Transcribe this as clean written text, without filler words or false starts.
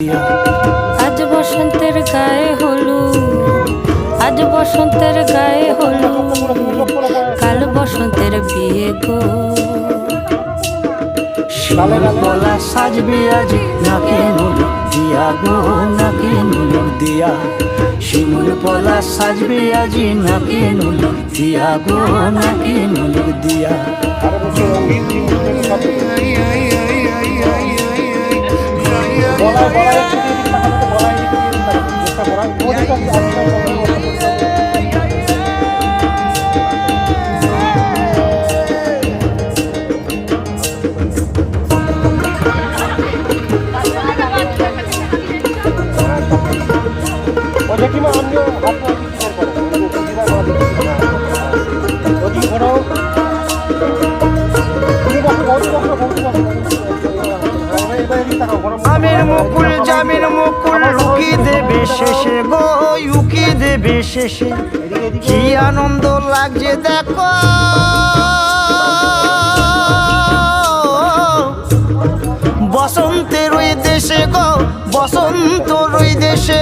দিয়া। আজ বসন্তের গায়ে হলুদ, আজ বসন্তের গায়ে হলুদ, কাল বসন্তের বিয়ে গো। শিমুল পলা সাজবে আজি নাকে নুলুক দিয়া গো, নাকে নুলুক দিয়া। শিমুল পলা সাজবে আজি নাকে নুলুক দিয়া গো, নাকে নুলুক দিয়া। আমের মুকুল জামের মুকুল লুকি দেবে শেষে গো, উকি দেবে শেষে। কি আনন্দ লাগছে দেখো, বসন্তের ওই দেশে গো, বসন্ত ওই দেশে।